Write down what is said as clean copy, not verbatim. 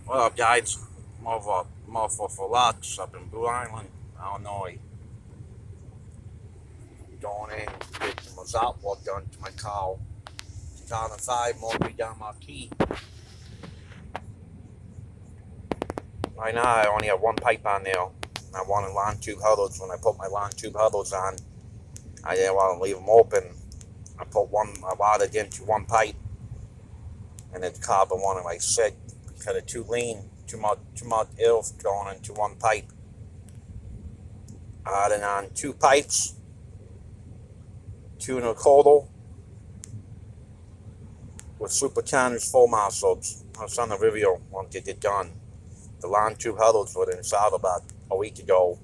What up, guys? More for Lux up in Blue Island, Illinois. Going in, get some result work done to my car. 2005 marquis. Right now, I only have one pipe on there. I wanted lawn tube hurdles. When I put my lawn tube hurdles on, I didn't want to leave them open. I watered into one pipe, and it's carbon one, like I said, because it's too lean, too much air going into one pipe. I added on two pipes, two in a quarter, with supercharged full muscles. I'll send a video once it get done. The lawn tube hurdles were installed about a week ago.